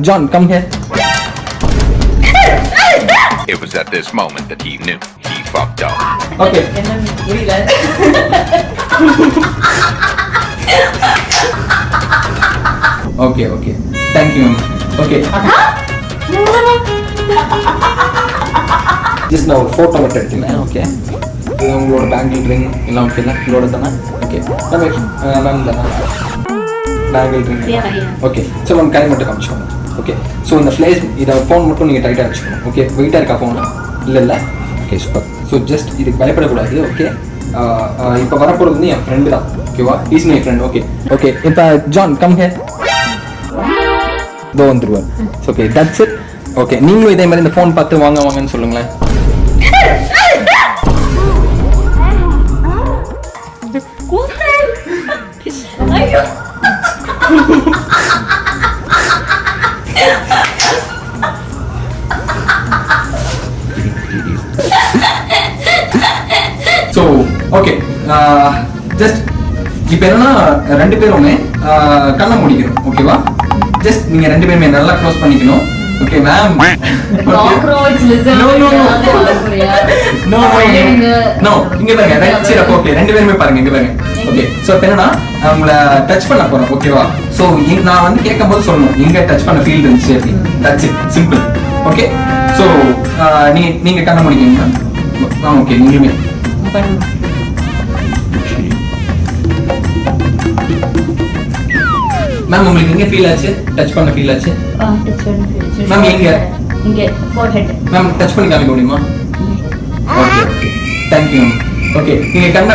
John, come here. It was at this moment that he knew he fucked up. Okay. Okay. Thank you. Okay. Just now photo மட்டும் எடுத்துங்க. Okay. இது உங்களோட bangle ring எல்லாம் ஓகேல? உங்களோட தானே? Okay. Ma'am தானே? Bangle ring. Okay. So ma'am கை மட்டும் காமிச்சுக்கோங்க. Okay. So இந்த ஃப்ளேஸ் இத ஃபோன் மட்டும் நீங்க டைட்டா வச்சுக்கணும். Okay. வெயிட்டா இருக்கா ஃபோன்? இல்ல. Okay, super. So just இதுக்கு பயப்பட கூடாது. Okay. இப்போ வரப்போறது வந்து என் ஃப்ரெண்ட் தான். ஓகேவா? Is my friend. Okay. Okay. இப்போ ஜான் கம் ஹியர். தோ வந்துருவார். Okay, that's it. ஓகே, நீங்களும் இதே மாதிரி இந்த ஃபோன் பார்த்து வாங்கன்னு சொல்லுங்களேன். ஸோ ஓகே, ஜஸ்ட் இப்போ என்னன்னா ரெண்டு பேருமே கண்ணை முடிக்கணும். ஓகேவா? ஜஸ்ட் நீங்க ரெண்டு பேருமே நல்லா க்ளோஸ் பண்ணிக்கணும். Okay ma'am. நோ இங்க பாருங்க. சரி ஓகே, ரெண்டு பேருமே பாருங்க இங்க பாருங்க. ஓகே, சோ இப்போ என்னன்னா உங்களை டச் பண்ண போறோம். ஓகேவா? சோ நான் வந்து கேட்கும்போது சொல்லணும் எங்க டச் பண்ண ஃபீல் இருந்துச்சு அப்படி. That's it, simple. Okay, so நீங்க கண்ணை முடிக்கீங்க. ஓகே, நீங்களுமே மேம் உங்களுக்கு எங்க ஃபீல் ஆச்சு? டச் பண்ண ஃபீல் ஆச்சு? மேம் எங்க ஃபோர்ஹெட் மேம் டச் பண்ணி காமிக்க முடியுமா? Okay okay, thank you ma'am. Okay, நீங்க கண்ணை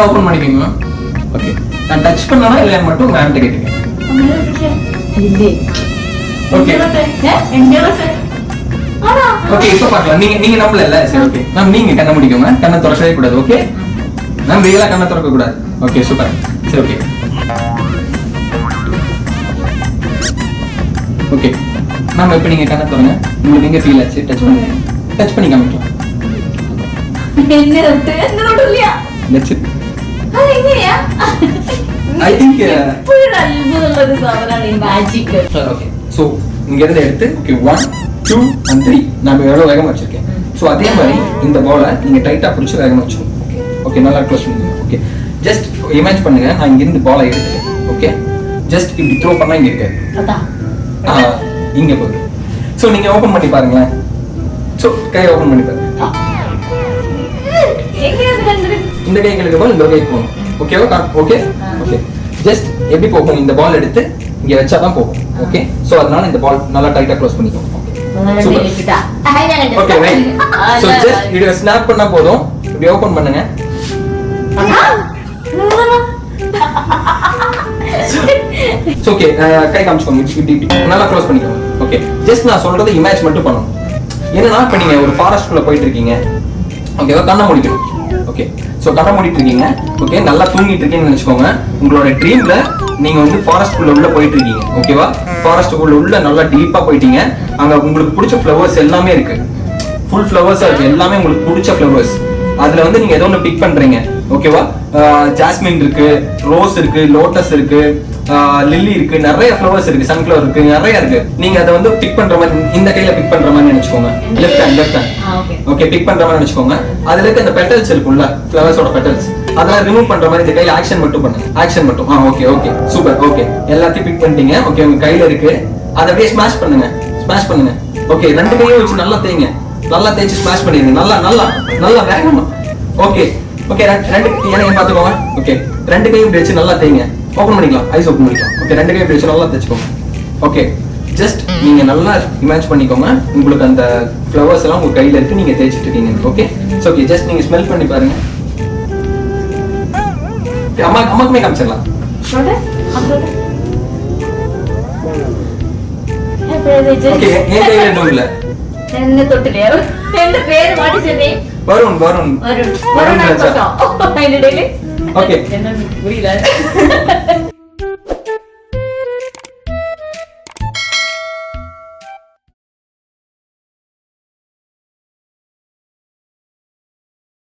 ஓபன் பண்ணிக்கங்க மேம். ஓகே, நான் டச் பண்ணனா இல்ல மட்டும் மேம் கிட்ட கேளுங்க. ஓகே ஓகே, இப்போ பார்க்கலாம். நீங்க நம்பல இல்ல? சரி ஓகே மேம், நீங்க கண்ணை முடிக்கங்க. கண்ணை திறக்கவே கூடாது. ஓகே மேம், ரியலா கண்ணை திறக்க கூடாது. Okay super. சரி ஓகே ஓகே மேம், இப்போ நீங்க கண்ணை திறங்க. உங்களுக்கு எங்க ஃபீல் ஆச்சு? டச் பண்ணி காமிக்கலாம். That's it. I think okay, so இங்க இருந்து எடுத்து ஓகே 1 2 and 3 நான் எவ்வளவு வேகமா வச்சிருக்கேன். சோ அதே மாதிரி இந்த பாலை நீங்க டைட்டா பிடிச்சு வேகமா வச்சுக்கணும். ஓகே, நல்லா க்ளோஸ் பண்ணுங்க. ஓகே, ஜஸ்ட் இமேஜ் பண்ணுங்க நான் இங்க இருந்து பாலை எடுத்துட்டேன். ஓகே, ஜஸ்ட் இப்படி த்ரோ பண்ணா இங்க இருக்கு. இங்க போகுது. சோ நீங்க ஓபன் பண்ணி பாருங்க. சோ கை ஓபன் பண்ணி பாருங்க. இந்த கை கிழக்கு போல் இந்த கை போகும். ஓகேவா? ஓகே ஓகே, ஜஸ்ட் எப்படி போகும்? இந்த பால் எடுத்து இங்க வச்சா தான் போகும். ஓகே, சோ அதனால இந்த பால் நல்லா டைட்டா க்ளோஸ் பண்ணிக்கோங்க. Okay right. சோ ஜஸ்ட் இத ஸ்னாப் பண்ணா போதும். இப்படி ஓபன் பண்ணுங்க. ஓகே, கை காமிச்சுக்கோங்க. இப்படி நல்லா க்ளோஸ் பண்ணிக்கோங்க. ஓகே, ஜஸ்ட் நான் சொல்றது இமேஜ் மட்டும் பண்ணணும். என்னன்னா இப்ப நீங்க ஒரு ஃபாரஸ்ட்குள்ள போயிட்டு இருக்கீங்க. ஓகேவா? கண்ணை முடிக்கணும். ஓகே, சோ கண்ணை மூடிட்டு இருக்கீங்க. ஓகே, நல்லா தூங்கிட்டு இருக்கீங்கன்னு நினைச்சுக்கோங்க. உங்களோட ட்ரீம்ல நீங்க வந்து ஃபாரஸ்ட்குள்ள உள்ள போயிட்டு இருக்கீங்க. ஓகேவா? ஃபாரஸ்ட்குள்ள உள்ள நல்லா டீப்பா போயிட்டீங்க. அங்க உங்களுக்கு பிடிச்ச ஃப்ளவர்ஸ் எல்லாமே இருக்கு. ஃபுல் ஃப்ளவர்ஸா இருக்கு. எல்லாமே உங்களுக்கு பிடிச்ச ஃப்ளவர்ஸ். அதுல வந்து நீங்க ஏதோ ஒன்று பிக் பண்றீங்க. ஓகேவா? ஜாஸ்மின் இருக்கு, ரோஸ் இருக்கு, லோட்டஸ் இருக்கு, லில்லி இருக்கு, நிறைய ஃப்ளவர்ஸ் இருக்கு, சன்ஃப்ளவர் இருக்கு, நிறைய இருக்கு. நீங்க அதை வந்து பிக் பண்ற மாதிரி இந்த கையில பிக் பண்ற மாதிரி நினைச்சுக்கோங்க. லெஃப்ட் ஹேண்ட் ஓகே, பிக் பண்ற மாதிரி நினைச்சுக்கோங்க. அதுல இருக்க அந்த பெட்டல்ஸ் இருக்கும்ல, ஃப்ளவர்ஸோட பெட்டல்ஸ், அதெல்லாம் ரிமூவ் பண்ற மாதிரி இந்த கையில ஆக்ஷன் மட்டும் பண்ணுங்க. ஆக்ஷன் மட்டும். Okay okay super. ஓகே, எல்லாத்தையும் பிக் பண்ணிட்டீங்க. ஓகே, உங்க கையில இருக்கு. அதை அப்படியே ஸ்மாஷ் பண்ணுங்க. ஸ்மாஷ் பண்ணுங்க. ஓகே, ரெண்டு கையும் வச்சு நல்லா தேய்ங்க. நல்லா தேய்ச்சி ஸ்மாஷ் பண்ணிடுங்க. நல்லா நல்லா நல்லா வேகமா. ஓகே ஓகே, ரெண்டு எனக்கு பாத்துக்கோங்க. ஓகே, ரெண்டு கையும் இப்படி வச்சு நல்லா தேய்ங்க. ஓபன் பண்ணிக்கலாம். ஐஸ் ஓபன் பண்ணிக்கலாம். ஓகே, ரெண்டு கையும் இப்படி வச்சு நல்லா தேய்ச்சுக்கோங்க. ஓகே, ஜஸ்ட் நீங்க நல்லா இமேஜ் பண்ணிக்கோங்க. உங்களுக்கு அந்த ஃப்ளவர்ஸ் எல்லாம் உங்க கையில இருக்கு, நீங்க தேய்ச்சிட்டு இருக்கீங்க. ஓகே, ஓகே, ஜஸ்ட் நீங்க ஸ்மெல் பண்ணி பாருங்க. அம்மாக்குமே காமிச்சிடலாம். ஓகே, என் கையில எதுவும் இல்ல. என்ன தொட்டிலே என்ன பேர் மாடி சொன்னே? வருண் வருண் வருண் ராஜா. ஓகே, ஓகே, என்ன புரியல.